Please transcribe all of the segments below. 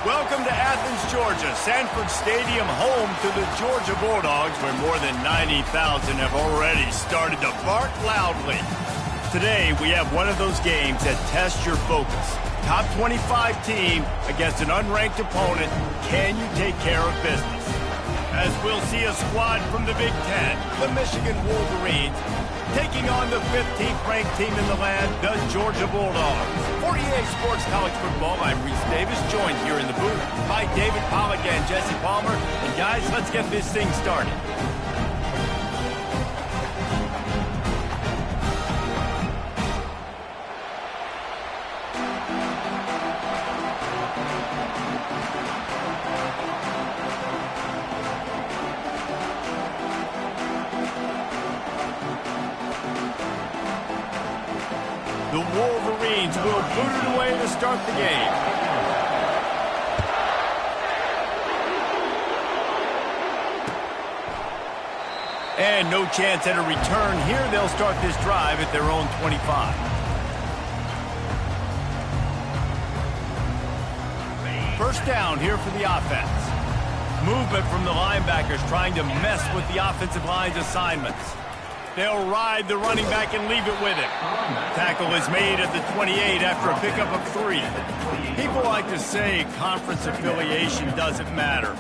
Welcome to Athens, Georgia, Sanford Stadium, home to the Georgia Bulldogs, where more than 90,000 have already started to bark loudly. Today, we have one of those games that tests your focus. Top 25 team against an unranked opponent. Can you take care of business? As we'll see a squad from the Big Ten, the Michigan Wolverines, taking on the 15th ranked team in the land, the Georgia Bulldogs. For EA Sports College Football, I'm Reese Davis, joined here in the booth by David Pollack and Jesse Palmer. And guys, let's get this thing started. The Wolverines will boot it away to start the game. And no chance at a return here. They'll start this drive at their own 25. First down here for the offense. Movement from the linebackers trying to mess with the offensive line's assignments. They'll ride the running back and leave it with him. Tackle is made at the 28 after a pickup of 3. People like to say conference affiliation doesn't matter.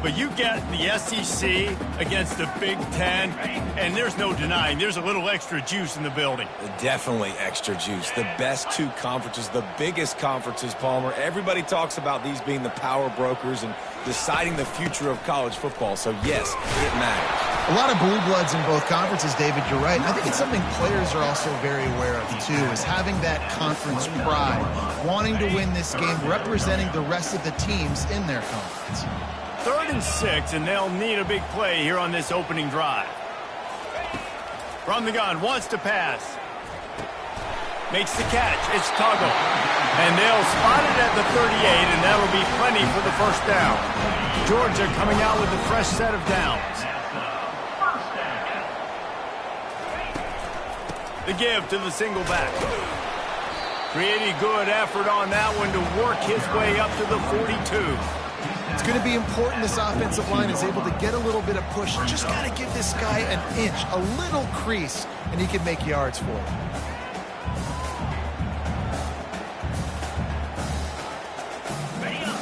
But you get the SEC against the Big Ten, and there's no denying there's a little extra juice in the building. Definitely extra juice. The best two conferences, the biggest conferences, Palmer. Everybody talks about these being the power brokers and deciding the future of college football. So, yes, it matters. A lot of blue bloods in both conferences, David, you're right. I think it's something players are also very aware of, too, is having that conference pride, wanting to win this game, representing the rest of the teams in their conference. 3rd and 6, and they'll need a big play here on this opening drive. From the gun, wants to pass. Makes the catch. It's Tuggle. And they'll spot it at the 38, and that'll be plenty for the first down. Georgia coming out with a fresh set of downs. The give to the single back. Pretty good effort on that one to work his way up to the 42. It's going to be important this offensive line is able to get a little bit of push. Just got to give this guy an inch, a little crease, and he can make yards for it.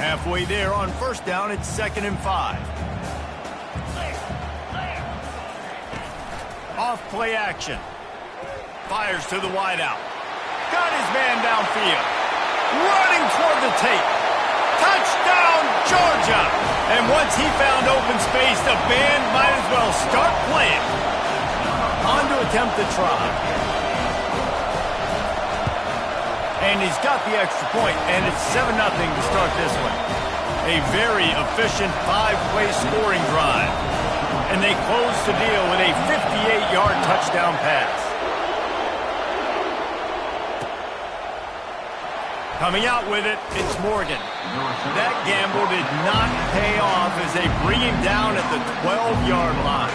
Halfway there on first down, it's 2nd and 5. Off play action. Fires to the wideout. Got his man downfield. Running toward the tape. Touchdown, Georgia! And once he found open space, the band might as well start playing. On to attempt the try. And he's got the extra point, and it's 7-0 to start this one. A very efficient 5-play scoring drive. And they close the deal with a 58-yard touchdown pass. Coming out with it, it's Morgan. That gamble did not pay off as they bring him down at the 12-yard line.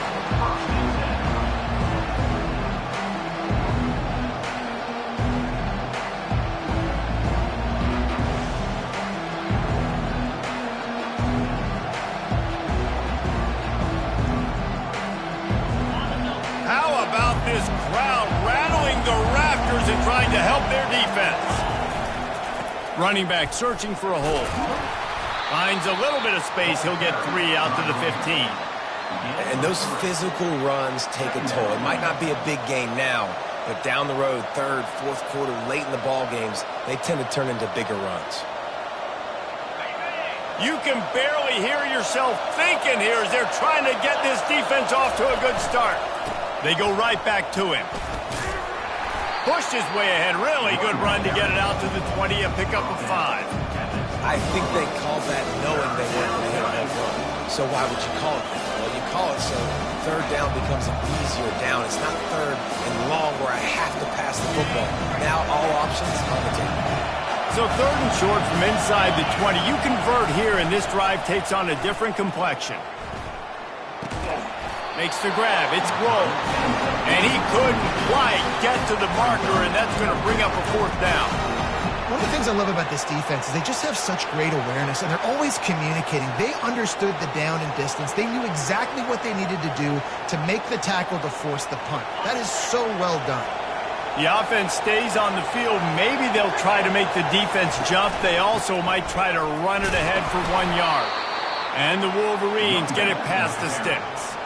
How about this crowd rattling the rafters and trying to help their defense? Running back searching for a hole. Finds a little bit of space. He'll get 3 out to the 15. And those physical runs take a toll. It might not be a big game now, but down the road, 3rd, 4th quarter, late in the ball games, they tend to turn into bigger runs. You can barely hear yourself thinking here as they're trying to get this defense off to a good start. They go right back to him. Pushed his way ahead. Really good run to get it out to the 20, a pickup of 5. I think they call that knowing they weren't going to hit a home run. So why would you call it that? Well, you call it so 3rd down becomes an easier down. It's not 3rd and long where I have to pass the football. Now all options on the table. So 3rd and short from inside the 20. You convert here, and this drive takes on a different complexion. Makes the grab. It's Grove. And he couldn't quite get to the marker, and that's going to bring up a 4th down. One of the things I love about this defense is they just have such great awareness, and they're always communicating. They understood the down and distance. They knew exactly what they needed to do to make the tackle to force the punt. That is so well done. The offense stays on the field. Maybe they'll try to make the defense jump. They also might try to run it ahead for 1 yard. And the Wolverines get it past the sticks.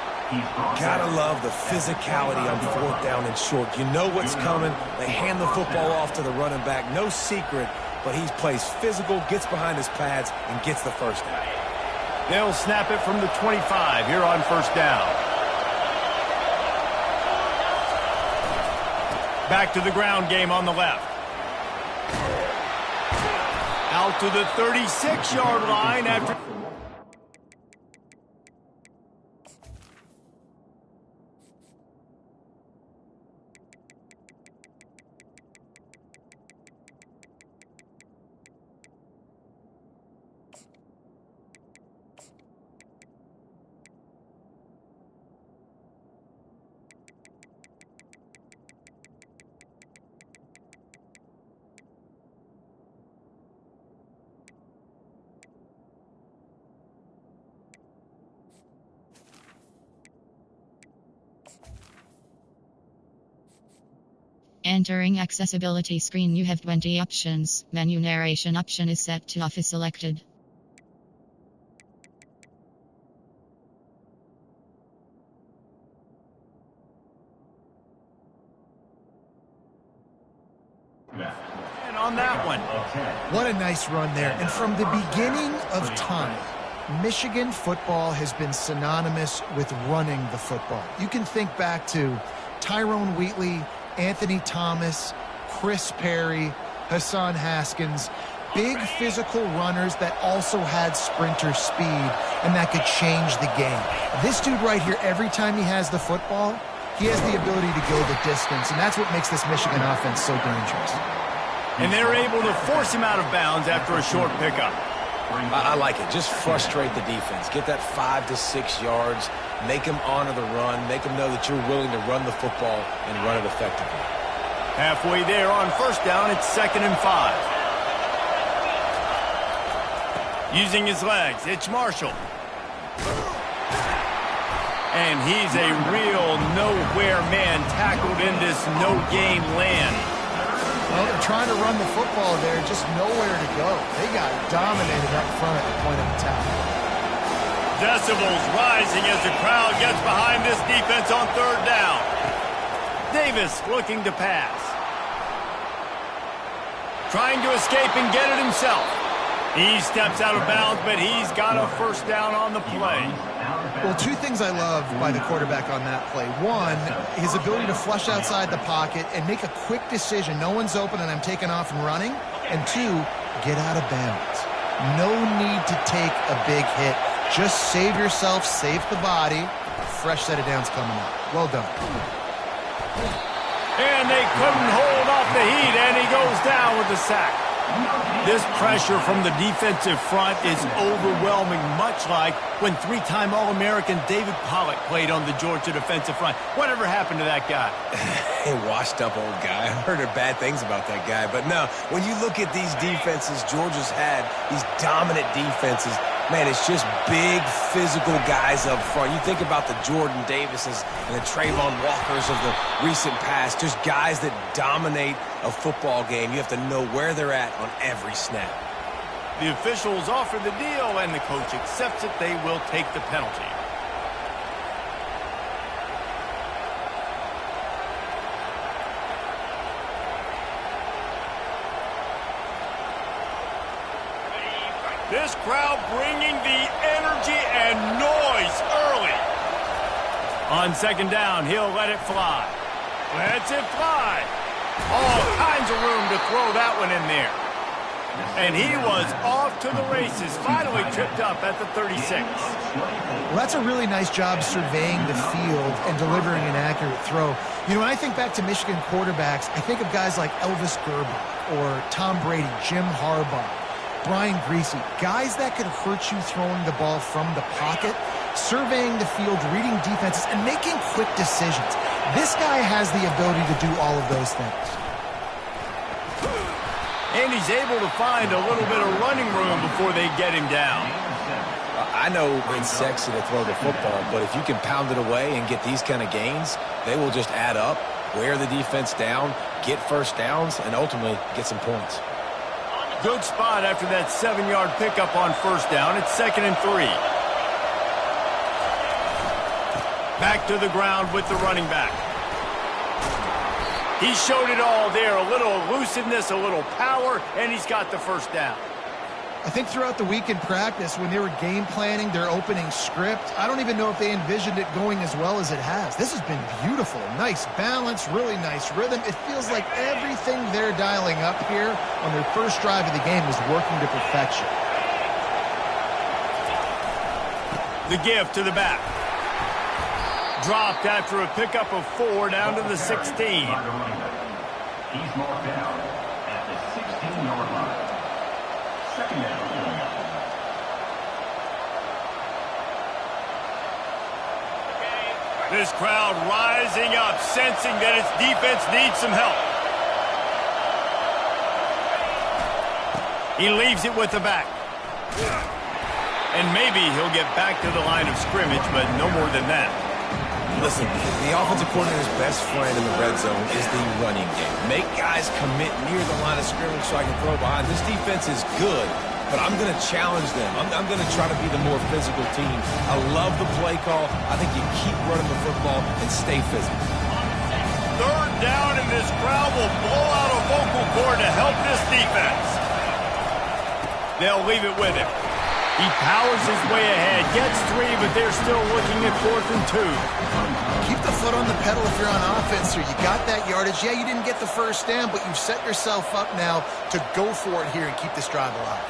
Gotta love the physicality on 4th down and short. You know what's coming. They hand the football off to the running back. No secret, but he plays physical, gets behind his pads, and gets the first down. They'll snap it from the 25 here on 1st down. Back to the ground game on the left. Out to the 36-yard line after... Entering accessibility screen, you have 20 options. Menu narration option is set to off is selected. And on that one. What a nice run there. And from the beginning of time, Michigan football has been synonymous with running the football. You can think back to Tyrone Wheatley, Anthony Thomas, Chris Perry, Hassan Haskins, big physical runners that also had sprinter speed and that could change the game. This dude right here, every time he has the football, he has the ability to go the distance, and that's what makes this Michigan offense so dangerous. And they're able to force him out of bounds after a short pickup. I like it. Just frustrate the defense. Get that 5 to 6 yards. Make them honor the run. Make them know that you're willing to run the football and run it effectively. Halfway there on 1st down, it's 2nd and 5. Using his legs, it's Marshall. And he's a real nowhere man tackled in this no-game land. Well, they're trying to run the football there, just nowhere to go. They got dominated up front at the point of attack. Decibels rising as the crowd gets behind this defense on 3rd down. Davis looking to pass. Trying to escape and get it himself. He steps out of bounds, but he's got a 1st down on the play. Well, 2 things I love by the quarterback on that play. 1, his ability to flush outside the pocket and make a quick decision. No one's open and I'm taking off and running. And 2, get out of bounds. No need to take a big hit. Just save yourself, save the body. Fresh set of downs coming up. Well done. And they couldn't hold off the heat, and he goes down with the sack. This pressure from the defensive front is overwhelming, much like when 3-time All-American David Pollock played on the Georgia defensive front. Whatever happened to that guy? A washed-up old guy. I've heard bad things about that guy. But no, when you look at these defenses Georgia's had, these dominant defenses, man, it's just big, physical guys up front. You think about the Jordan Davises and the Trayvon Walkers of the recent past, just guys that dominate a football game. You have to know where they're at on every snap. The officials offer the deal, and the coach accepts it. They will take the penalty. This crowd bringing the energy and noise early. On 2nd down, he'll let it fly. Lets it fly. All kinds of room to throw that one in there. And he was off to the races, finally tripped up at the 36. Well, that's a really nice job surveying the field and delivering an accurate throw. You know, when I think back to Michigan quarterbacks, I think of guys like Elvis Gerber or Tom Brady, Jim Harbaugh, Brian Griese, guys that could hurt you throwing the ball from the pocket, surveying the field, reading defenses, and making quick decisions. This guy has the ability to do all of those things. And he's able to find a little bit of running room before they get him down. I know it's sexy to throw the football, but if you can pound it away and get these kind of gains, they will just add up, wear the defense down, get first downs, and ultimately get some points. Good spot after that 7-yard pickup on first down. It's 2nd and 3. Back to the ground with the running back. He showed it all there. A little elusiveness, a little power, and he's got the first down. I think throughout the week in practice, when they were game planning their opening script, I don't even know if they envisioned it going as well as it has. This has been beautiful. Nice balance, really nice rhythm. It feels like everything they're dialing up here on their first drive of the game is working to perfection. The give to the back. Dropped after a pickup of 4 down to the 16. He's marked down at the 16-yard line. Second down. This crowd rising up, sensing that its defense needs some help. He leaves it with the back. And maybe he'll get back to the line of scrimmage, but no more than that. Listen, the offensive coordinator's best friend in the red zone is the running game. Make guys commit near the line of scrimmage so I can throw behind. This defense is good, but I'm going to challenge them. I'm going to try to be the more physical team. I love the play call. I think you keep running the football and stay physical. 3rd down, and this crowd will blow out a vocal cord to help this defense. They'll leave it with him. He powers his way ahead, gets 3, but they're still looking at 4th and 2. Keep the foot on the pedal if you're on offense here. You got that yardage. Yeah, you didn't get the first down, but you've set yourself up now to go for it here and keep this drive alive.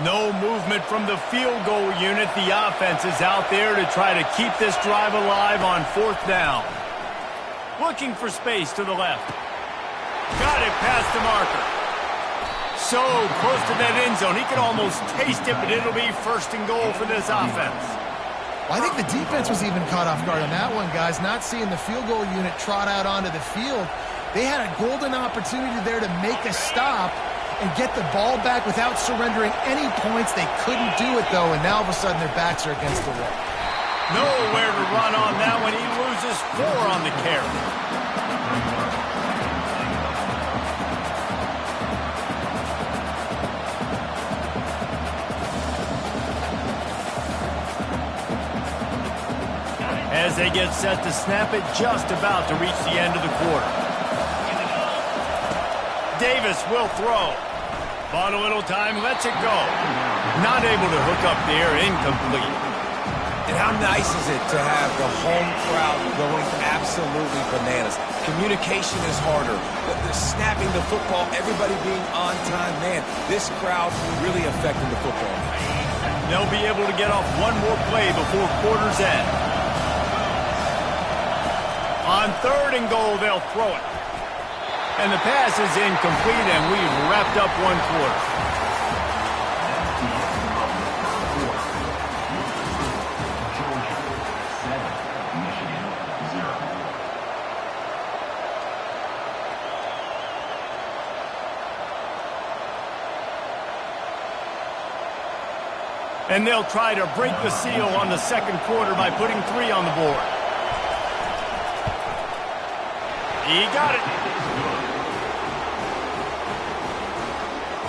No movement from the field goal unit. The offense is out there to try to keep this drive alive on 4th down. Looking for space to the left. Got it past the marker. So close to that end zone. He can almost taste it, but it'll be 1st and goal for this offense. Well, I think the defense was even caught off guard on that one, guys. Not seeing the field goal unit trot out onto the field. They had a golden opportunity there to make a stop and get the ball back without surrendering any points. They couldn't do it, though, and now all of a sudden their backs are against the wall. Nowhere to run on that one. He loses 4 on the carry. As they get set to snap it, just about to reach the end of the quarter. Davis will throw. Bought a little time, lets it go. Not able to hook up there, incomplete. And how nice is it to have the home crowd going absolutely bananas? Communication is harder. They're snapping the football, everybody being on time. Man, this crowd really affecting the football. They'll be able to get off one more play before quarter's end. On 3rd and goal, they'll throw it. And the pass is incomplete, and we've wrapped up one quarter. And they'll try to break the seal on the 2nd quarter by putting 3 on the board. He got it.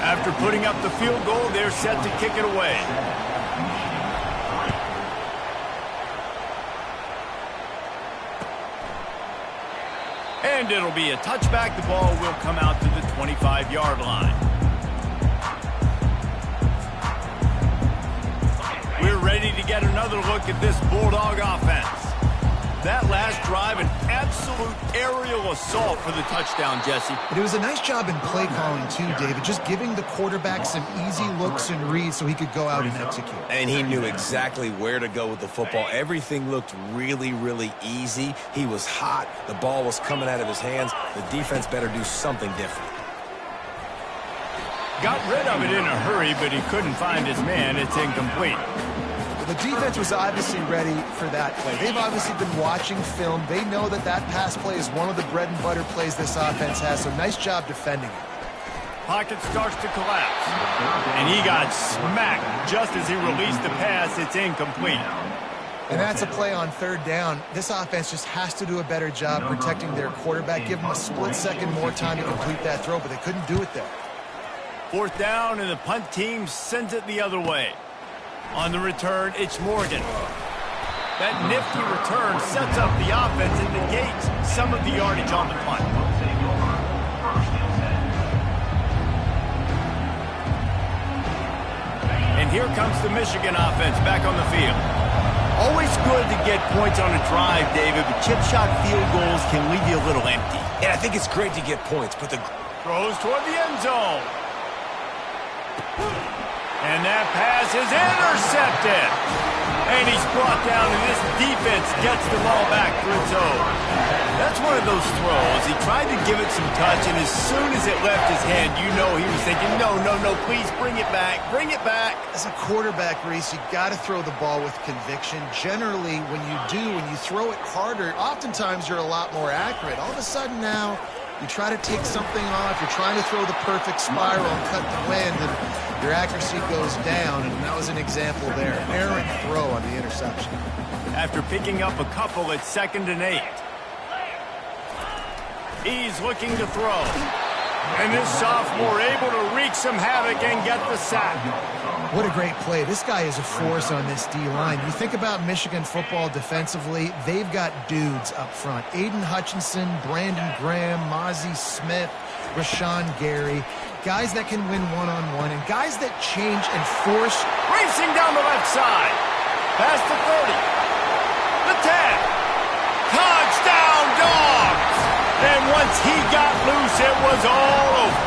After putting up the field goal, they're set to kick it away. And it'll be a touchback. The ball will come out to the 25-yard line. We're ready to get another look at this Bulldog offense. That last drive, an absolute aerial assault for the touchdown, Jesse. But it was a nice job in play calling, too, David, just giving the quarterback some easy looks and reads so he could go out and execute. And he knew exactly where to go with the football. Everything looked really, really easy. He was hot. The ball was coming out of his hands. The defense better do something different. Got rid of it in a hurry, but he couldn't find his man. It's incomplete. The defense was obviously ready for that play. They've obviously been watching film. They know that that pass play is one of the bread and butter plays this offense has, so nice job defending it. Pocket starts to collapse, and he got smacked just as he released the pass. It's incomplete. And that's a play on third down. This offense just has to do a better job protecting their quarterback. Give them a split second more time to complete that throw, but they couldn't do it there. Fourth down, and the punt team sends it the other way. On the return, it's Morgan. That nifty return sets up the offense and negates some of the yardage on the punt. And here comes the Michigan offense back on the field. Always good to get points on a drive, David, but chip shot field goals can leave you a little empty. And I think it's great to get points, but the throws toward the end zone. And that pass is intercepted. And he's brought down, and this defense gets the ball back for its own. That's one of those throws. He tried to give it some touch, and as soon as it left his hand, you know he was thinking, no, please bring it back, bring it back. As a quarterback, Reese, you got to throw the ball with conviction. Generally, when you throw it harder, oftentimes you're a lot more accurate. All of a sudden now, you try to take something off, you're trying to throw the perfect spiral and cut the wind, and your accuracy goes down, and that was an example there. Errant throw on the interception. After picking up a couple at 2nd and 8. He's looking to throw. And this sophomore able to wreak some havoc and get the sack. What a great play. This guy is a force on this D-line. You think about Michigan football defensively, they've got dudes up front. Aiden Hutchinson, Brandon Graham, Mozzie Smith, Rashawn Gary. Guys that can win one-on-one and guys that change and force. Racing down the left side. Past the 30. The 10. Touchdown, Dogs! And once he got loose, it was all over.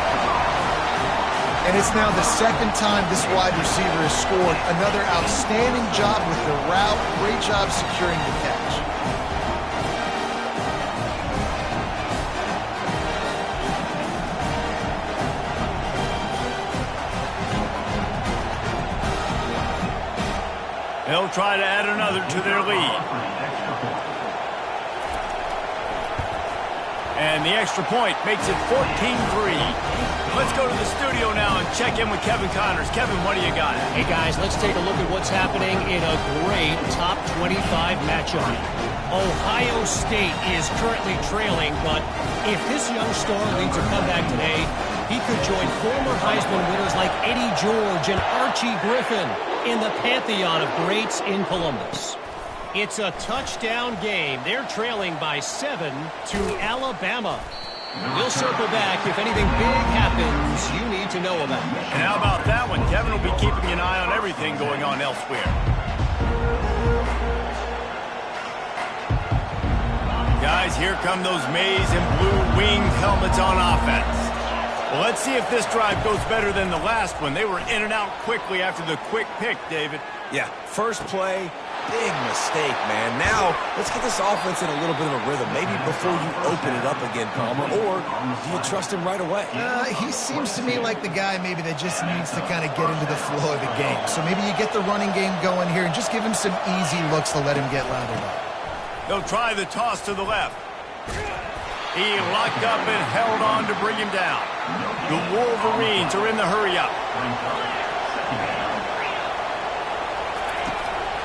And it's now the second time this wide receiver has scored. Another outstanding job with the route. Great job securing the catch. They'll try to add another to their lead. And the extra point makes it 14-3. Let's go to the studio now and check in with Kevin Connors. Kevin, what do you got? Hey, guys, let's take a look at what's happening in a great top 25 matchup. Ohio State is currently trailing, but if this young star leads a comeback today, he could join former Heisman winners like Eddie George and Archie Griffin in the pantheon of greats in Columbus. It's a touchdown game. They're trailing by 7 to Alabama. We'll circle back if anything big happens you need to know about. And how about that one? Kevin will be keeping an eye on everything going on elsewhere. Guys, here come those maize and blue winged helmets on offense. Well, let's see if this drive goes better than the last one. They were in and out quickly after the quick pick, David. Yeah, first play, big mistake, man. Now, let's get this offense in a little bit of a rhythm. Maybe before you open it up again, Palmer, or do you trust him right away? He seems to me like the guy maybe that just needs to kind of get into the flow of the game. So maybe you get the running game going here and just give him some easy looks to let him get lathered up. They'll try the toss to the left. He locked up and held on to bring him down. The Wolverines are in the hurry-up.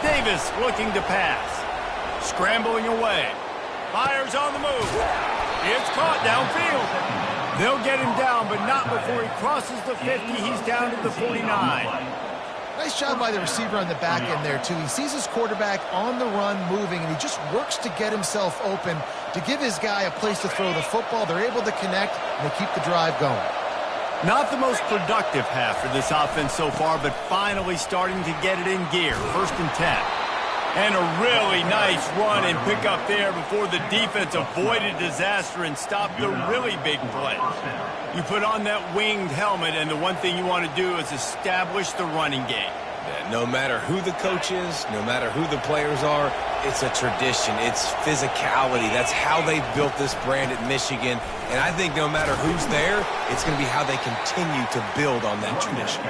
Davis looking to pass. Scrambling away. Fires on the move. It's caught downfield. They'll get him down, but not before he crosses the 50. He's down to the 49. Nice job by the receiver on the back end there, too. He sees his quarterback on the run moving, and he just works to get himself open to give his guy a place to throw the football. They're able to connect, and they keep the drive going. Not the most productive half for this offense so far, but finally starting to get it in gear. 1st and 10. And a really nice run and pick up there before the defense avoided disaster and stopped the really big play. You put on that winged helmet, and the one thing you want to do is establish the running game. No matter who the coach is, no matter who the players are, It's a tradition. It's physicality. That's how they built this brand at Michigan. And I think no matter who's there, it's going to be how they continue to build on that tradition.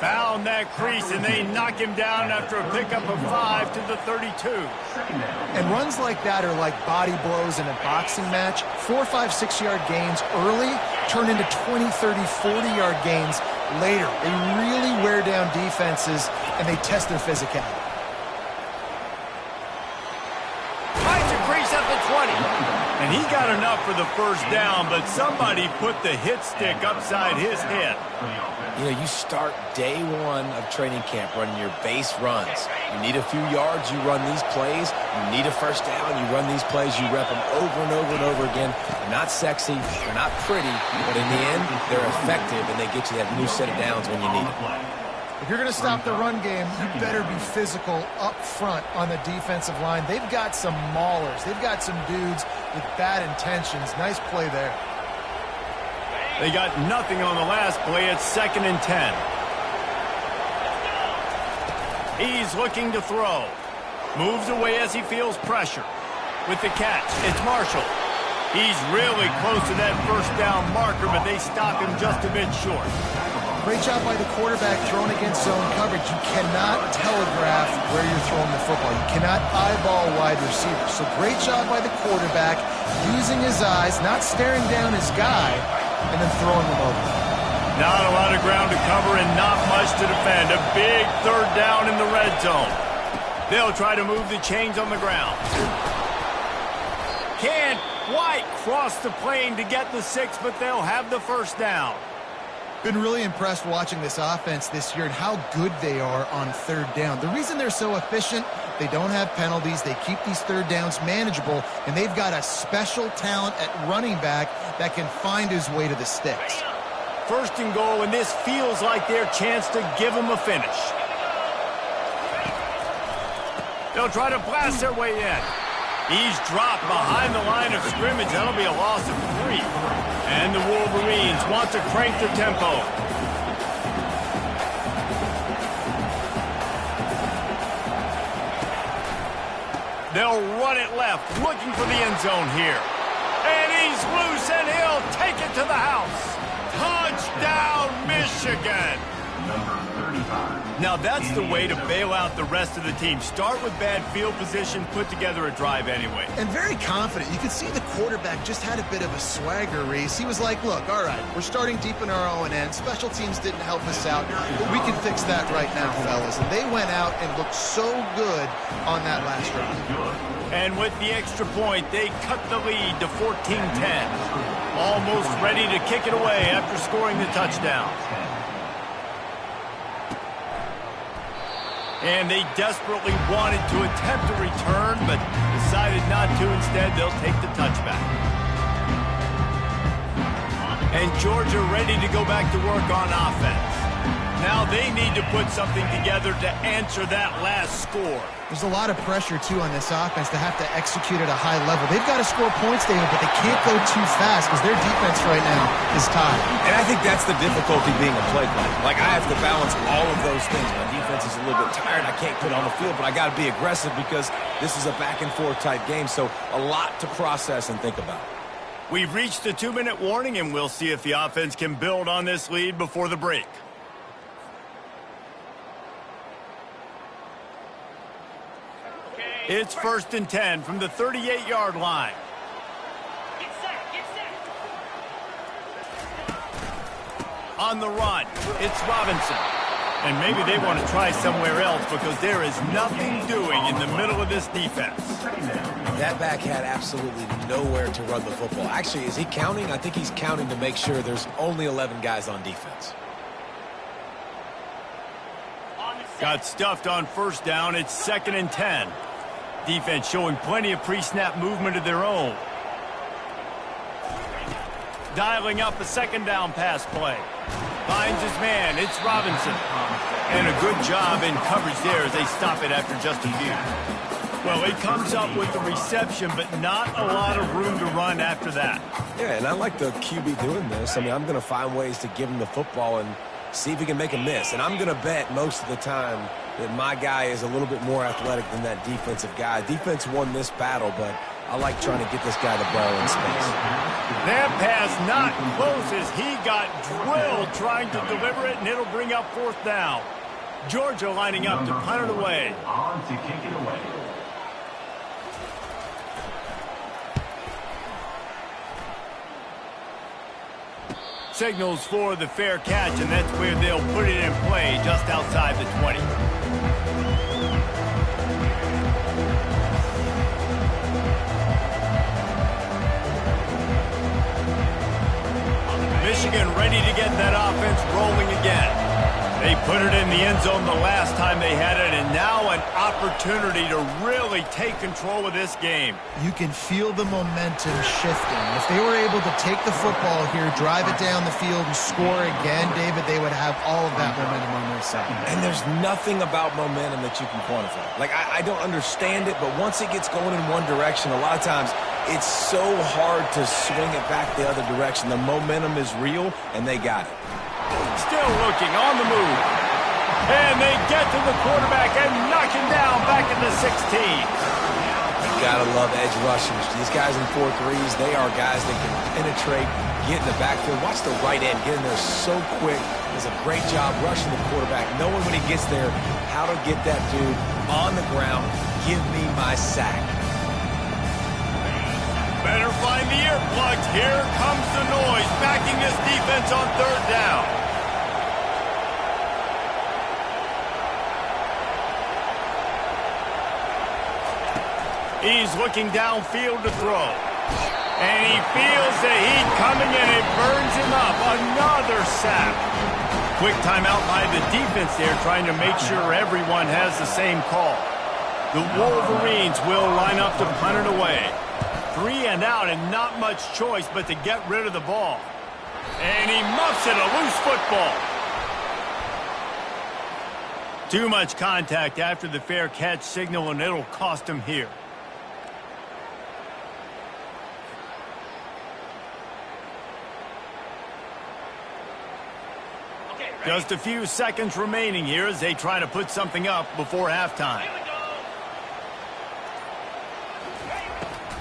Found that crease, and they knock him down after a pickup of 5 to the 32. And runs like that are like body blows in a boxing match. 4, 5, 6-yard gains early turn into 20, 30, 40-yard gains later. They really wear down defenses, and they test their physicality. Finds a crease at the 20. And he got enough for the first down, but somebody put the hit stick upside his head. You know, you start day one of training camp running your base runs. You need a few yards, you run these plays. You need a first down, you run these plays. You rep them over and over and over again. They're not sexy, they're not pretty, but in the end, they're effective, and they get you that new set of downs when you need it. If you're going to stop the run game, you better be physical up front on the defensive line. They've got some maulers. They've got some dudes with bad intentions. Nice play there. They got nothing on the last play. It's 2nd and 10. He's looking to throw. Moves away as he feels pressure. With the catch, it's Marshall. He's really close to that first down marker, but they stop him just a bit short. Great job by the quarterback throwing against zone coverage. You cannot telegraph where you're throwing the football. You cannot eyeball wide receivers. So great job by the quarterback using his eyes, not staring down his guy, and then throwing them over. Not a lot of ground to cover and not much to defend. A big 3rd down in the red zone. They'll try to move the chains on the ground. Can't quite cross the plane to get the 6, but they'll have the first down. Been really impressed watching this offense this year and how good they are on 3rd down. The reason they're so efficient, they don't have penalties. They keep these 3rd downs manageable, and they've got a special talent at running back that can find his way to the sticks. 1st and goal, and this feels like their chance to give them a finish. They'll try to blast their way in. He's dropped behind the line of scrimmage. That'll be a loss of 3. And the Wolverines want to crank their tempo. They'll run it left, looking for the end zone here. And he's loose, and he'll take it to the house. Touchdown, Michigan! Number 35. Now that's the way to bail out the rest of the team. Start with bad field position, put together a drive anyway. And very confident. You could see the quarterback just had a bit of a swagger, Reese. He was like, look, all right, we're starting deep in our own end. Special teams didn't help us out, but we can fix that right now, fellas. And they went out and looked so good on that last drive. And with the extra point, they cut the lead to 14-10. Almost ready to kick it away after scoring the touchdown. And they desperately wanted to attempt a return, but decided not to. Instead, they'll take the touchback. And Georgia ready to go back to work on offense. Now they need to put something together to answer that last score. There's a lot of pressure, too, on this offense to have to execute at a high level. They've got to score points, David, but they can't go too fast because their defense right now is tied. And I think that's the difficulty being a play caller. Like, I have to balance all of those things. My defense is a little bit tired. I can't put on the field, but I got to be aggressive because this is a back-and-forth type game. So a lot to process and think about. We've reached the 2-minute warning, and we'll see if the offense can build on this lead before the break. It's 1st and 10 from the 38-yard line. On the run, it's Robinson. And maybe they want to try somewhere else because there is nothing doing in the middle of this defense. That back had absolutely nowhere to run the football. Actually, is he counting? I think he's counting to make sure there's only 11 guys on defense. Got stuffed on 1st down. It's 2nd and 10. Defense showing plenty of pre-snap movement of their own. Dialing up a 2nd down pass play. Finds his man. It's Robinson. And a good job in coverage there as they stop it after just a few. Well, he comes up with the reception, but not a lot of room to run after that. Yeah, and I like the QB doing this. I mean, I'm going to find ways to give him the football and see if he can make a miss. And I'm going to bet most of the time that my guy is a little bit more athletic than that defensive guy. Defense won this battle, but I like trying to get this guy the ball in space. That pass not close as he got drilled trying to deliver it, and it'll bring up 4th down. Georgia lining up to punt it away. On to kick it away. Signals for the fair catch, and that's where they'll put it in play just outside the 20. Michigan ready to get that offense rolling again. They put it in the end zone the last time they had it, and now an opportunity to really take control of this game. You can feel the momentum shifting. If they were able to take the football here, drive it down the field, and score again, David, they would have all of that momentum on their side. And there's nothing about momentum that you can quantify. Like, I don't understand it, but once it gets going in one direction, a lot of times it's so hard to swing it back the other direction. The momentum is real, and they got it. Still looking on the move. And they get to the quarterback and knock him down back in the 16. You gotta love edge rushers. These guys in 4-3s, they are guys that can penetrate, get in the backfield. Watch the right end get in there so quick. Does a great job rushing the quarterback, knowing when he gets there how to get that dude on the ground. Give me my sack. Better find the earplugs. Here comes the noise, backing this defense on 3rd down. He's looking downfield to throw. And he feels the heat coming, and it burns him up. Another sack. Quick timeout by the defense there, trying to make sure everyone has the same call. The Wolverines will line up to punt it away. 3 and out, and not much choice but to get rid of the ball. And he muffs it, a loose football. Too much contact after the fair catch signal, and it'll cost him here. Just a few seconds remaining here as they try to put something up before halftime.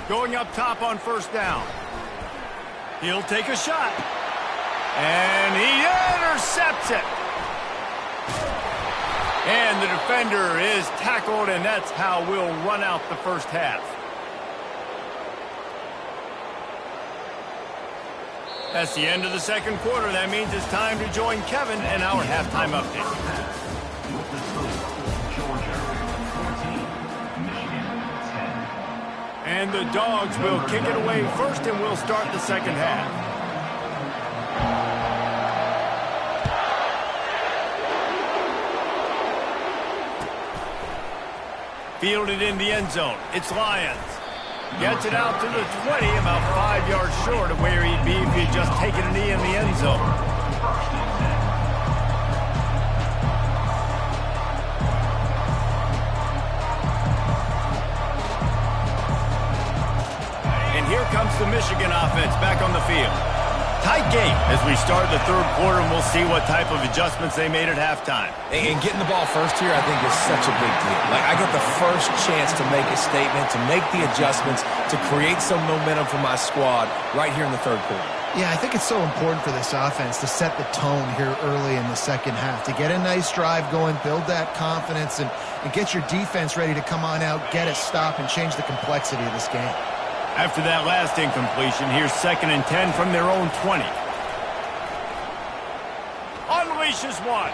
Going up top on 1st down. He'll take a shot. And he intercepts it. And the defender is tackled, and that's how we'll run out the first half. That's the end of the 2nd quarter. That means it's time to join Kevin and our halftime update. With the total, Georgia 14, Michigan 10. And the Dogs will kick it away first, and we'll start the 2nd half. Fielded in the end zone. It's Lyons. Gets it out to the 20, about 5 yards short of where he'd be if he'd just taken a knee in the end zone. And here comes the Michigan offense back on the field. Tight game as we start the 3rd quarter, and we'll see what type of adjustments they made at halftime. And getting the ball first here, I think, is such a big deal. Like, I get the first chance to make a statement, to make the adjustments, to create some momentum for my squad right here in the 3rd quarter. Yeah, I think it's so important for this offense to set the tone here early in the 2nd half, to get a nice drive going, build that confidence, and get your defense ready to come on out, get a stop, and change the complexity of this game. After that last incompletion, here's 2nd and 10 from their own 20. Unleashes one.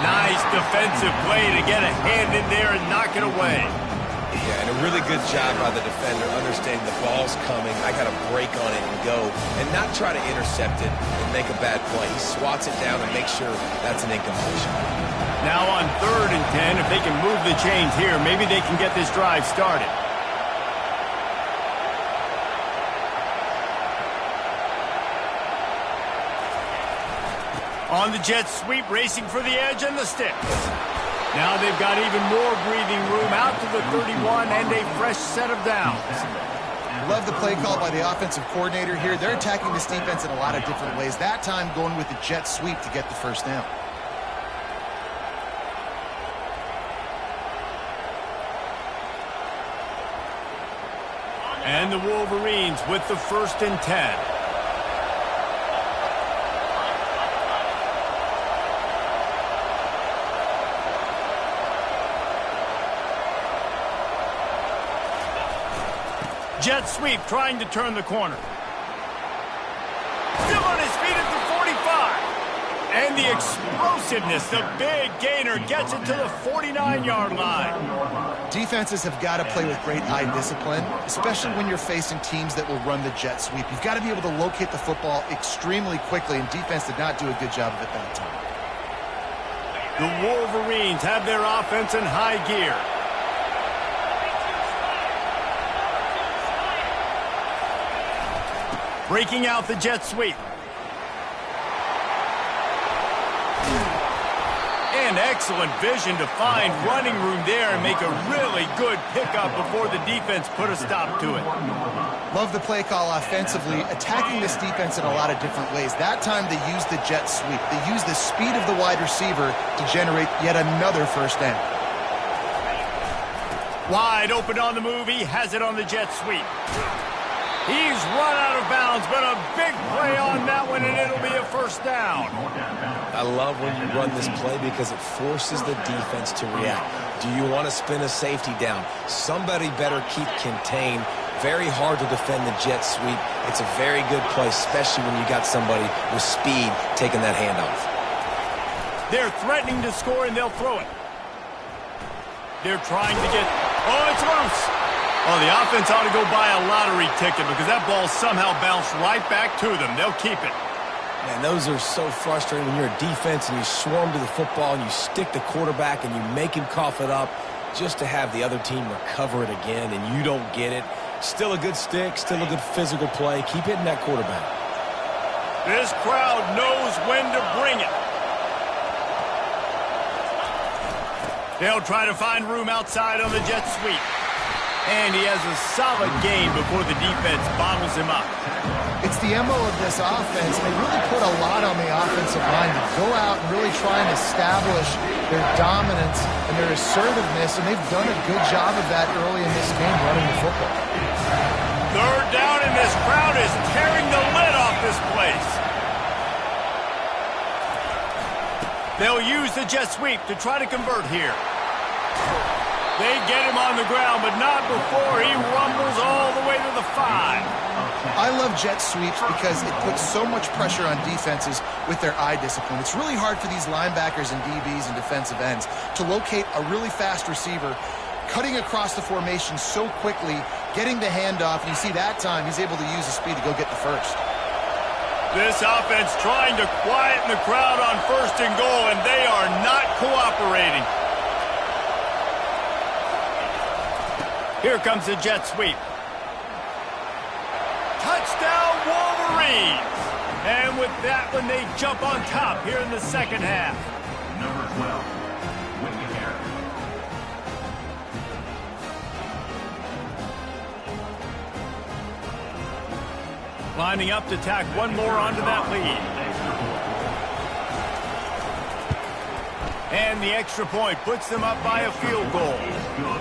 Nice defensive play to get a hand in there and knock it away. Yeah, and a really good job by the defender, understanding the ball's coming. I got to break on it and go, and not try to intercept it and make a bad play. He swats it down and makes sure that's an incompletion. Now on 3rd and 10, if they can move the chains here, maybe they can get this drive started. On the jet sweep, racing for the edge and the sticks. Now they've got even more breathing room out to the 31 and a fresh set of downs. Love the play call by the offensive coordinator here. They're attacking this defense in a lot of different ways. That time going with the jet sweep to get the 1st down. And the Wolverines with the 1st and 10. Jet sweep trying to turn the corner. Still on his feet at the 45. And the explosiveness, the big gainer gets it to the 49-yard line. Defenses have got to play with great eye discipline, especially when you're facing teams that will run the jet sweep. You've got to be able to locate the football extremely quickly, and defense did not do a good job of it that time. The Wolverines have their offense in high gear. Breaking out the jet sweep. And excellent vision to find running room there and make a really good pickup before the defense put a stop to it. Love the play call offensively, attacking this defense in a lot of different ways. That time they used the jet sweep. They used the speed of the wide receiver to generate yet another 1st down. Wide open on the move. He has it on the jet sweep. He's run out of bounds, but a big play on that one, and it'll be a 1st down. I love when you run this play because it forces the defense to react. Do you want to spin a safety down? Somebody better keep contained. Very hard to defend the jet sweep. It's a very good play, especially when you got somebody with speed taking that handoff. They're threatening to score, and they'll throw it. They're trying to get... Oh, it's loose. Oh, the offense ought to go buy a lottery ticket because that ball somehow bounced right back to them. They'll keep it. Man, those are so frustrating when you're a defense and you swarm to the football and you stick the quarterback and you make him cough it up just to have the other team recover it again and you don't get it. Still a good stick, still a good physical play. Keep hitting that quarterback. This crowd knows when to bring it. They'll try to find room outside on the jet sweep. And he has a solid gain before the defense bottles him up. It's the MO of this offense. They really put a lot on the offensive line to go out and really try and establish their dominance and their assertiveness, and they've done a good job of that early in this game running the football. 3rd down, and this crowd is tearing the lid off this place. They'll use the jet sweep to try to convert here. They get him on the ground, but not before he rumbles all the way to the 5. I love jet sweeps because it puts so much pressure on defenses with their eye discipline. It's really hard for these linebackers and DBs and defensive ends to locate a really fast receiver, cutting across the formation so quickly, getting the handoff, and you see that time he's able to use the speed to go get the 1st. This offense trying to quieten the crowd on 1st and goal, and they are not cooperating. Here comes the jet sweep. Touchdown, Wolverines! And with that one, they jump on top here in the 2nd half. Number 12, Whitney Harris. Lining up to tack one more onto that lead. And the extra point puts them up by a field goal.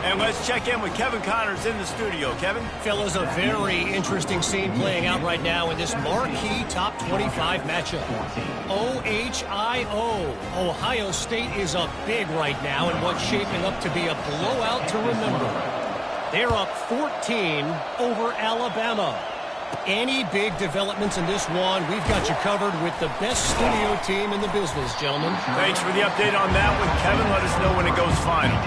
And let's check in with Kevin Connors in the studio. Kevin? Fellas, a very interesting scene playing out right now in this marquee top 25 matchup. OHIO. Ohio State is up big right now in what's shaping up to be a blowout to remember. They're up 14 over Alabama. Any big developments in this one, we've got you covered with the best studio team in the business, gentlemen. Thanks for the update on that one, Kevin. Let us know when it goes final.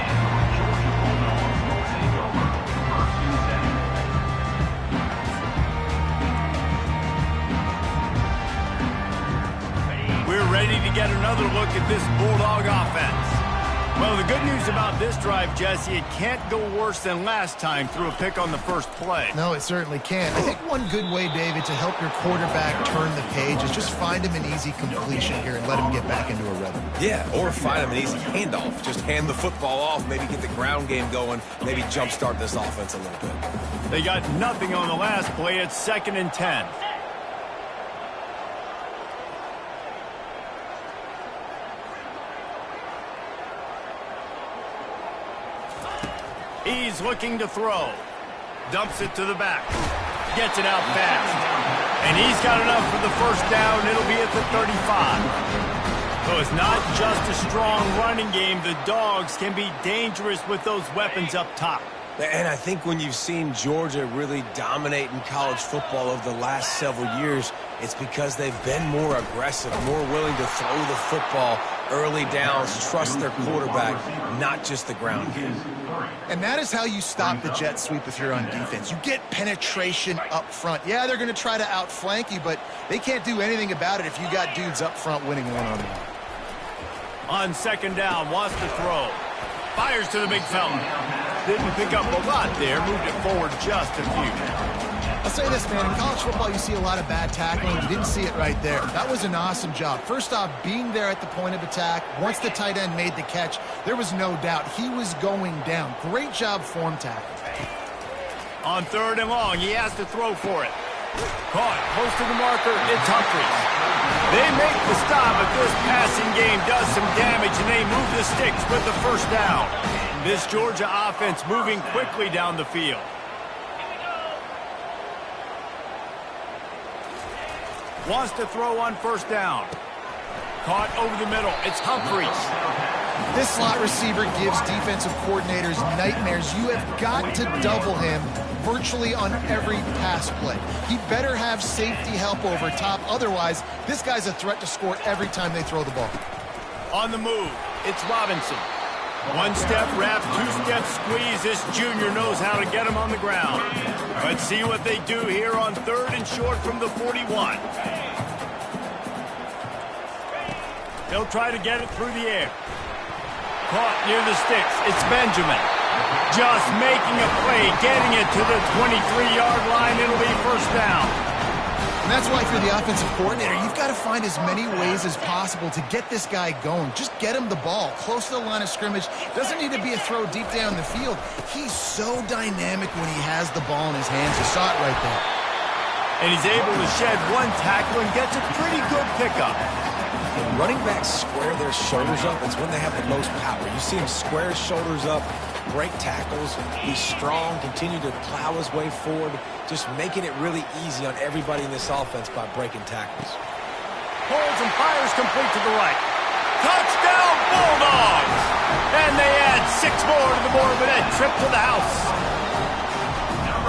We're ready to get another look at this Bulldog offense. Well, the good news about this drive, Jesse, it can't go worse than last time through a pick on the 1st play. No, it certainly can't. I think one good way, David, to help your quarterback turn the page is just find him an easy completion here and let him get back into a rhythm. Yeah, or find him an easy handoff. Just hand the football off, maybe get the ground game going, maybe jumpstart this offense a little bit. They got nothing on the last play. It's 2nd and 10. He's looking to throw. Dumps it to the back. Gets it out fast. And he's got enough for the first down. It'll be at the 35. So it's not just a strong running game. The Dogs can be dangerous with those weapons up top. And I think when you've seen Georgia really dominate in college football over the last several years, it's because they've been more aggressive, more willing to throw the football early downs, trust their quarterback, not just the ground game. And that is how you stop the jet sweep if you're on defense. You get penetration up front. Yeah, they're going to try to outflank you, but they can't do anything about it if you got dudes up front winning one-on-one. On second down, wants to throw. Fires to the big fella. Didn't pick up a lot there, moved it forward just a few. I'll say this, man, in college football you see a lot of bad tackling. You didn't see it right there. That was an awesome job. First off, being there at the point of attack. Once the tight end made the catch, there was no doubt he was going down. Great job form tackle. On third and long, he has to throw for it. Caught, close to the marker, it's Humphries. They make the stop, but this passing game does some damage, and they move the sticks with the first down. This Georgia offense moving quickly down the field. Wants to throw on first down. Caught over the middle, it's Humphries. This slot receiver gives defensive coordinators nightmares. You have got to double him virtually on every pass play. He better have safety help over top. Otherwise, this guy's a threat to score every time they throw the ball. On the move, it's Robinson. One step wrap, two-step squeeze. This junior knows how to get him on the ground. Let's see what they do here on third and short from the 41. They'll try to get it through the air. Caught near the sticks. It's Benjamin. Just making a play, getting it to the 23-yard line. It'll be first down. And that's why if you're the offensive coordinator, you've got to find as many ways as possible to get this guy going. Just get him the ball close to the line of scrimmage. Doesn't need to be a throw deep down the field. He's so dynamic when he has the ball in his hands. You saw it right there. And he's able to shed one tackle and gets a pretty good pickup. When running backs square their shoulders up, it's when they have the most power. You see him square his shoulders up, break tackles, be strong, continue to plow his way forward, just making it really easy on everybody in this offense by breaking tackles. Holds and fires complete to the right. Touchdown Bulldogs! And they add 6 more to the board with that trip to the house.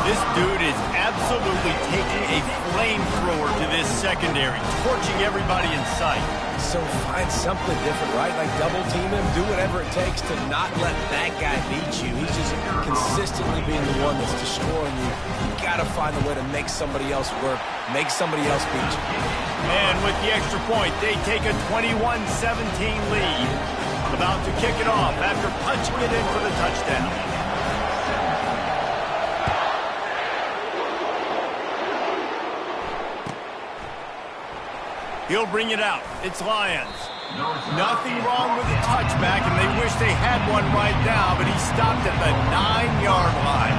This dude is absolutely taking a flamethrower to this secondary, torching everybody in sight. So find something different, right? Like double team him, do whatever it takes to not let that guy beat you. He's just consistently being the one that's destroying you. You gotta find a way to make somebody else work, make somebody else beat you. And with the extra point, they take a 21-17 lead. About to kick it off after punching it in for the touchdown. He'll bring it out. It's Lions. Nothing wrong with the touchback, and they wish they had one right now, but he stopped at the 9-yard line.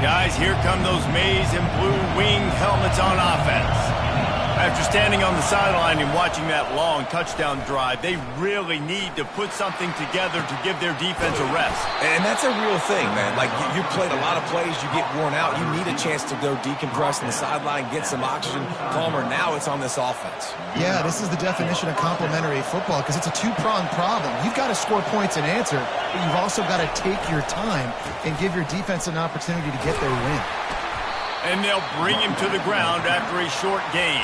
Guys, here come those maize and blue winged helmets on offense. After standing on the sideline and watching that long touchdown drive, they really need to put something together to give their defense a rest. And that's a real thing, man. Like, you played a lot of plays, you get worn out. You need a chance to go decompress on the sideline, get some oxygen. Palmer, now it's on this offense. Yeah, this is the definition of complementary football because it's a two-pronged problem. You've got to score points and answer, but you've also got to take your time and give your defense an opportunity to get their win. And they'll bring him to the ground after a short gain.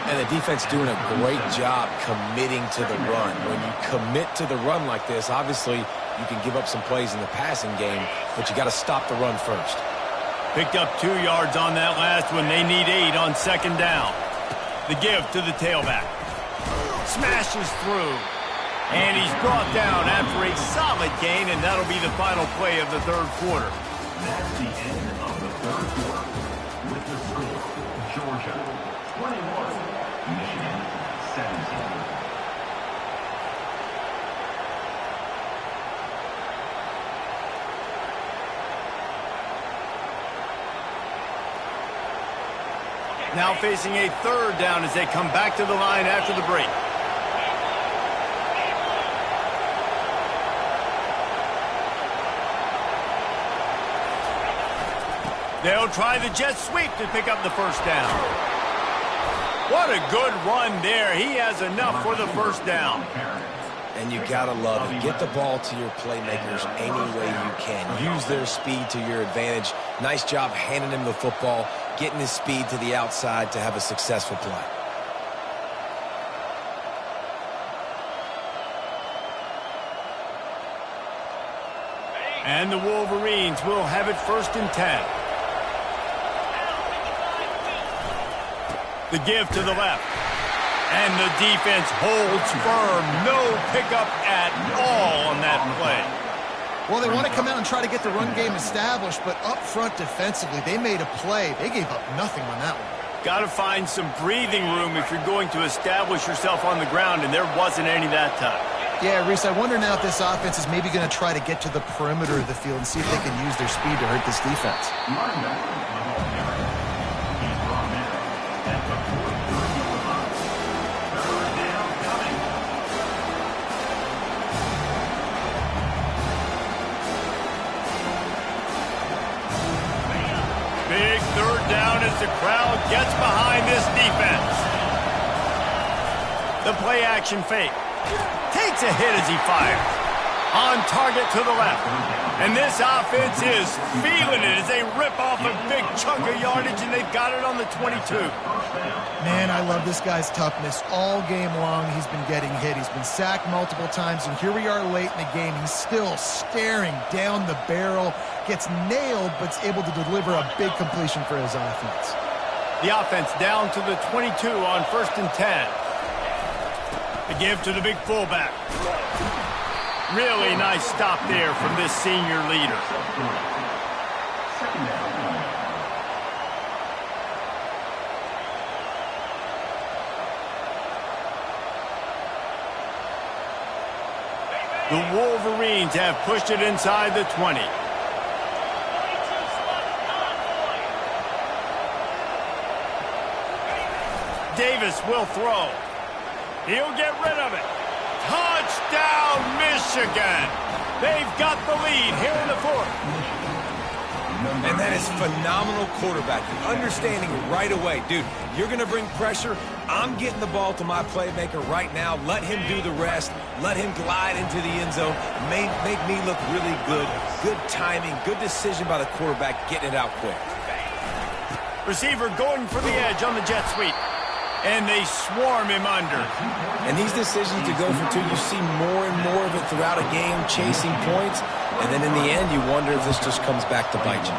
And the defense doing a great job committing to the run. When you commit to the run like this, obviously you can give up some plays in the passing game, but you got to stop the run first. Picked up 2 yards on that last one. They need 8 on second down. The give to the tailback. Smashes through. And he's brought down after a solid gain, and that'll be the final play of the third quarter. That's the end of the third quarter. With the score, Georgia 21, Michigan 17. Now facing a third down as they come back to the line after the break. They'll try the jet sweep to pick up the first down. What a good run there. He has enough for the first down. And you gotta love it. Get the ball to your playmakers any way you can. Use their speed to your advantage. Nice job handing him the football, getting his speed to the outside to have a successful play. And the Wolverines will have it 1st and 10. The give to the left. And the defense holds firm. No pickup at all on that play. Well, they want to come out and try to get the run game established, but up front defensively, they made a play. They gave up nothing on that one. Got to find some breathing room if you're going to establish yourself on the ground, and there wasn't any that time. Yeah, Reese, I wonder now if this offense is maybe going to try to get to the perimeter of the field and see if they can use their speed to hurt this defense. Big third down as the crowd gets behind this defense. The play action fake. Takes a hit as he fires. On target to the left. And this offense is feeling it as they rip off a big chunk of yardage, and they've got it on the 22. Man, I love this guy's toughness. All game long, he's been getting hit. He's been sacked multiple times, and here we are late in the game. He's still staring down the barrel, gets nailed, but is able to deliver a big completion for his offense. The offense down to the 22 on 1st and 10. The give to the big fullback. Really nice stop there from this senior leader. The Wolverines have pushed it inside the 20. Davis will throw. He'll get rid of it. Touchdown, Michigan. They've got the lead here in the 4th. And that is phenomenal quarterbacking. Understanding right away. Dude, you're going to bring pressure. I'm getting the ball to my playmaker right now. Let him do the rest. Let him glide into the end zone. Make me look really good. Good timing. Good decision by the quarterback getting it out quick. Receiver going for the edge on the jet sweep. And they swarm him under. And these decisions to go for 2, you see more and more of it throughout a game, chasing points. And then in the end, you wonder if this just comes back to bite you.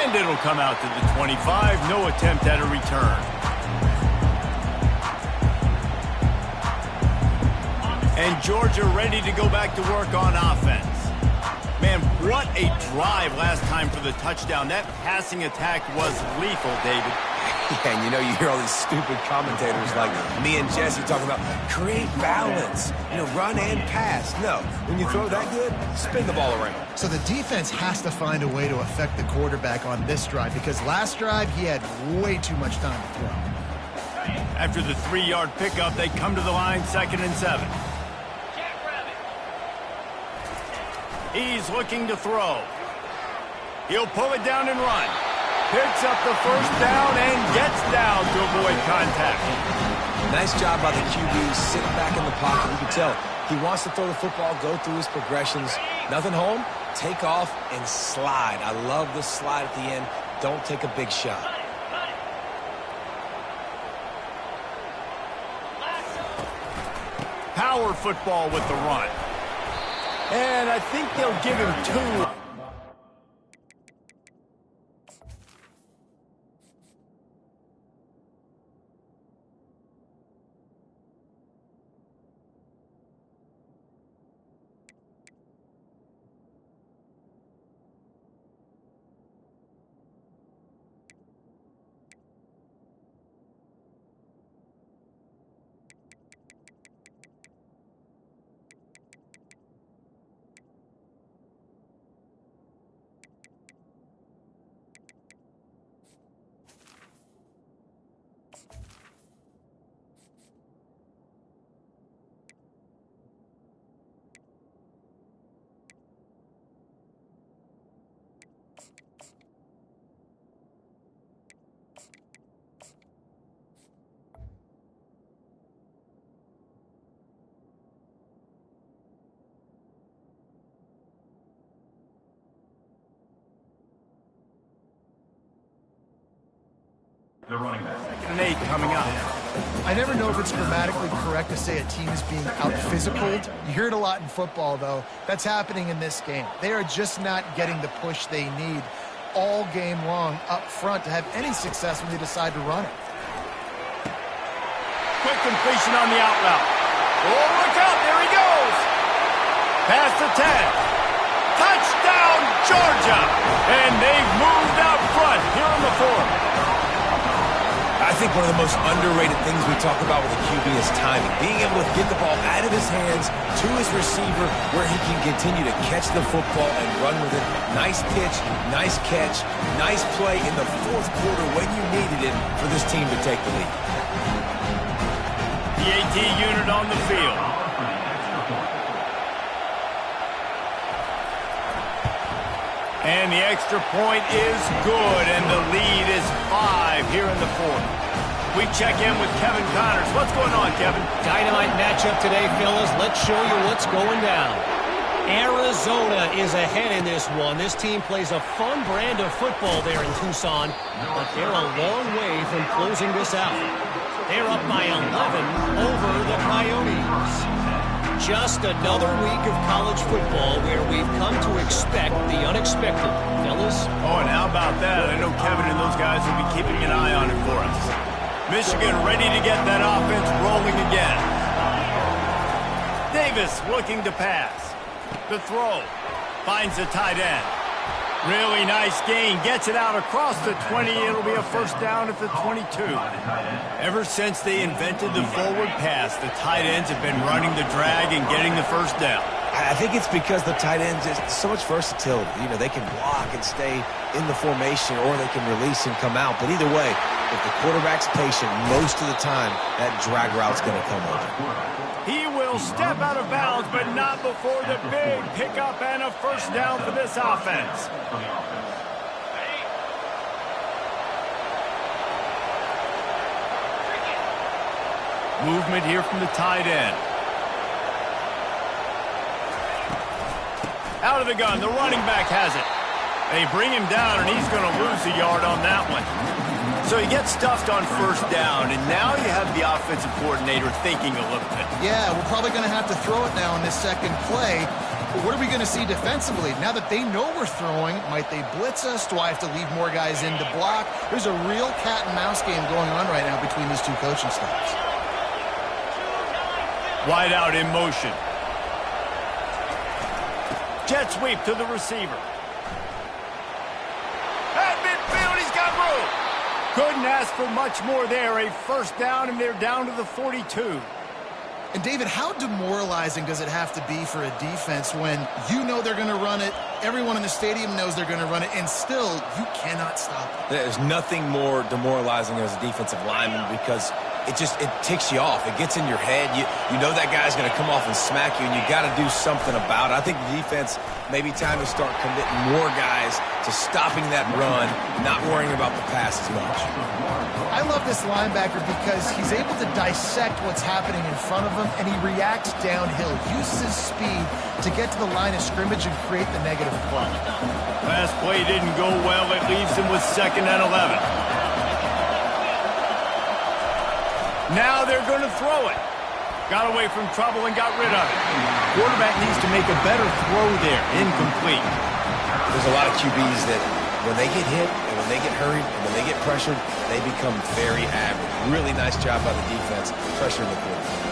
And it'll come out to the 25. No attempt at a return. And Georgia ready to go back to work on offense. Man, what a drive last time for the touchdown. That passing attack was lethal, David. Yeah, and you know, you hear all these stupid commentators like me and Jesse talking about create balance, run and pass. No, when you throw that good, spin the ball around. So the defense has to find a way to affect the quarterback on this drive, because last drive he had way too much time to throw. After the 3-yard pickup, they come to the line 2nd and 7. He's looking to throw. He'll pull it down and run. Picks up the first down and gets down to avoid contact. Nice job by the QB, sitting back in the pocket. You can tell he wants to throw the football, go through his progressions. Nothing home, take off and slide. I love the slide at the end. Don't take a big shot. Power football with the run. And I think they'll give him 2. The running back. 2nd and 8 coming up. I never know if it's grammatically correct to say a team is being out-physicaled. You hear it a lot in football, though. That's happening in this game. They are just not getting the push they need all game long up front to have any success when they decide to run it. Quick completion on the out route. Oh, look out. There he goes. Past the 10. Touchdown, Georgia. And they've moved out front here on the 4th. I think one of the most underrated things we talk about with a QB is timing. Being able to get the ball out of his hands to his receiver where he can continue to catch the football and run with it. Nice pitch, nice catch, nice play in the 4th quarter when you needed it for this team to take the lead. The AT unit on the field. And the extra point is good, and the lead is 5 here in the 4th. We check in with Kevin Connors. What's going on, Kevin? Dynamite matchup today, fellas. Let's show you what's going down. Arizona is ahead in this one. This team plays a fun brand of football there in Tucson, but they're a long way from closing this out. They're up by 11 over the Coyotes. Just another week of college football where we've come to expect the unexpected, fellas. Oh, and how about that? I know Kevin and those guys will be keeping an eye on it for us. Michigan ready to get that offense rolling again. Davis looking to pass. The throw. Finds the tight end. Really nice gain. Gets it out across the 20. It'll be a first down at the 22. Ever since they invented the forward pass, the tight ends have been running the drag and getting the first down. I think it's because the tight ends is so much versatility. You know, they can block and stay in the formation, or they can release and come out. But either way, if the quarterback's patient, most of the time, that drag route's going to come over. He will step out of bounds, but not before the big pickup and a first down for this offense. Movement here from the tight end. Out of the gun, the running back has it. They bring him down, and he's going to lose a yard on that one. So he gets stuffed on first down, and now you have the offensive coordinator thinking a little bit. Yeah, we're probably going to have to throw it now in this second play. But what are we going to see defensively? Now that they know we're throwing, might they blitz us? Do I have to leave more guys in to block? There's a real cat and mouse game going on right now between these two coaching staffs. Wide out in motion. Jet sweep to the receiver. At midfield, he's got room. Couldn't ask for much more there. A first down, and they're down to the 42. And David, how demoralizing does it have to be for a defense when you know they're going to run it, everyone in the stadium knows they're going to run it, and still you cannot stop it? There's nothing more demoralizing as a defensive lineman because it ticks you off. It gets in your head. You know that guy's going to come off and smack you, and you got to do something about it. I think the defense, maybe time to start committing more guys to stopping that run, not worrying about the pass as much. I love this linebacker because he's able to dissect what's happening in front of him, and he reacts downhill, uses his speed to get to the line of scrimmage and create the negative play. Last play didn't go well. It leaves him with 2nd and 11. Now they're going to throw it. Got away from trouble and got rid of it. Quarterback needs to make a better throw there. Incomplete. There's a lot of QBs that when they get hit and when they get hurried and when they get pressured, they become very average. Really nice job by the defense pressuring the quarterback.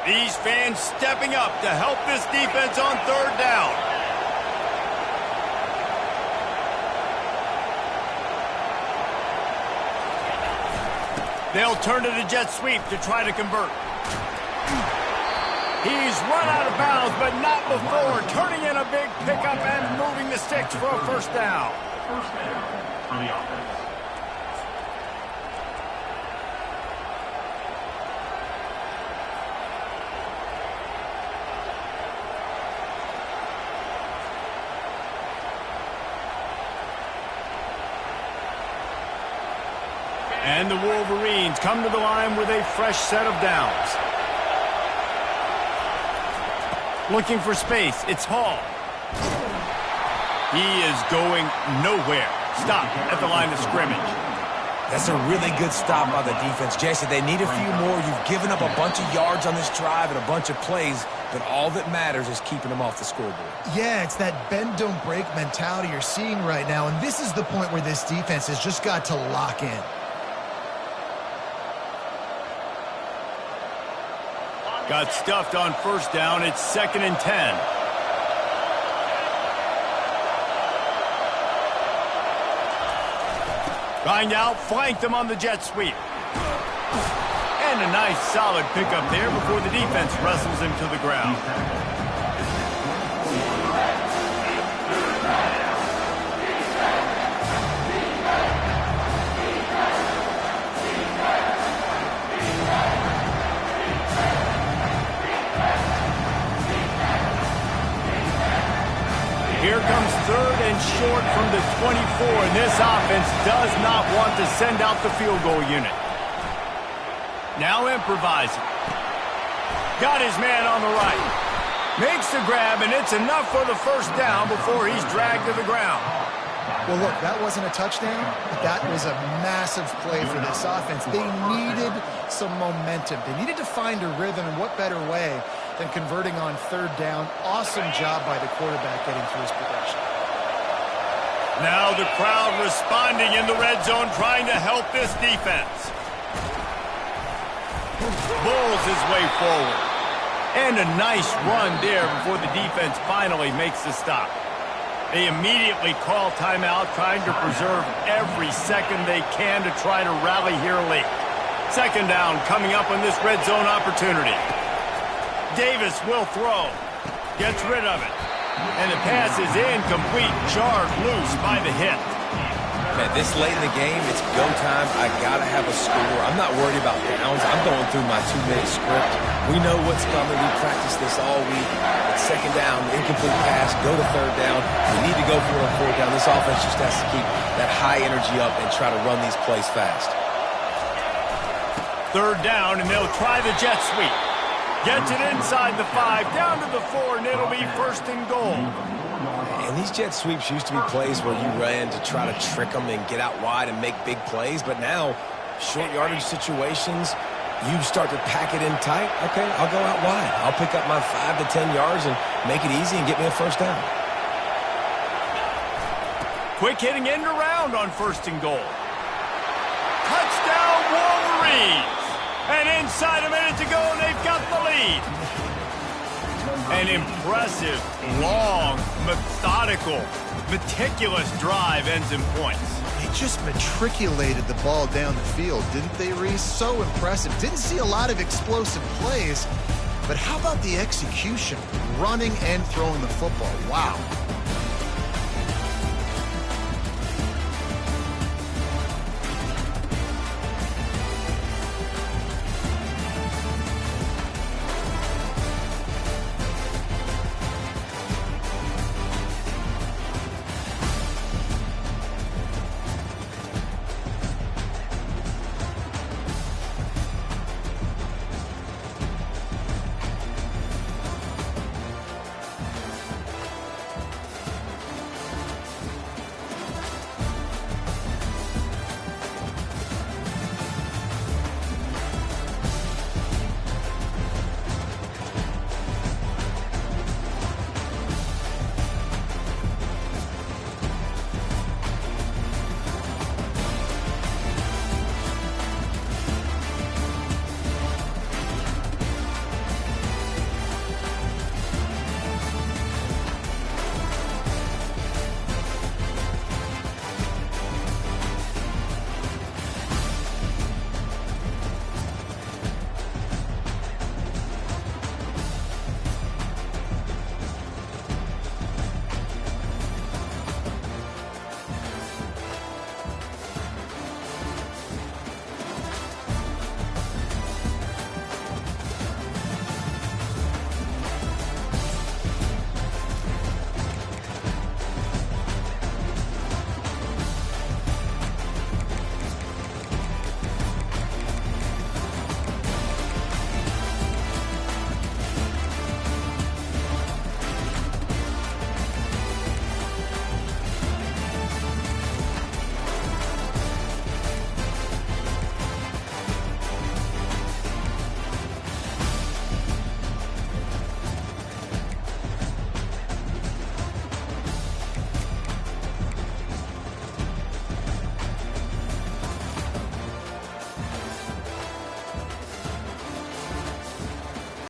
These fans stepping up to help this defense on 3rd down. They'll turn to the jet sweep to try to convert. He's run out of bounds, but not before turning in a big pickup and moving the sticks for a first down. First down for the offense. And the Wolverines come to the line with a fresh set of downs. Looking for space. It's Hall. He is going nowhere. Stop at the line of scrimmage. That's a really good stop by the defense. Jason, they need a few more. You've given up a bunch of yards on this drive and a bunch of plays, but all that matters is keeping them off the scoreboard. Yeah, it's that bend, don't break mentality you're seeing right now, and this is the point where this defense has just got to lock in. Got stuffed on first down. It's 2nd and 10. Trying to outflank them on the jet sweep. And a nice solid pickup there before the defense wrestles him to the ground. Here comes 3rd and short from the 24, and this offense does not want to send out the field goal unit. Now improvising. Got his man on the right. Makes the grab, and it's enough for the first down before he's dragged to the ground. Well, look, that wasn't a touchdown, but that was a massive play for this offense. They needed some momentum. They needed to find a rhythm, and what better way than converting on 3rd down. Awesome job by the quarterback getting through his progression. Now the crowd responding in the red zone, trying to help this defense. Bulls his way forward. And a nice run there before the defense finally makes the stop. They immediately call timeout, trying to preserve every second they can to try to rally here late. 2nd down coming up on this red zone opportunity. Davis will throw. Gets rid of it. And the pass is incomplete. Jarred loose by the hit. Man, this late in the game, it's go time. I got to have a score. I'm not worried about downs. I'm going through my 2-minute script. We know what's coming. We practiced this all week. It's 2nd down, incomplete pass, go to 3rd down. We need to go for it on 4th down. This offense just has to keep that high energy up and try to run these plays fast. 3rd down, and they'll try the jet sweep. Gets it inside the 5, down to the 4, and it'll be 1st and goal. And these jet sweeps used to be plays where you ran to try to trick them and get out wide and make big plays. But now, short yardage situations, you start to pack it in tight. Okay, I'll go out wide. I'll pick up my 5 to 10 yards and make it easy and get me a 1st down. Quick hitting end around on 1st and goal. Touchdown Wolverines! And inside a minute to go, and they've got the lead. An impressive, long, methodical, meticulous drive ends in points. They just matriculated the ball down the field, didn't they, Reese? So impressive. Didn't see a lot of explosive plays, but how about the execution? Running and throwing the football. Wow.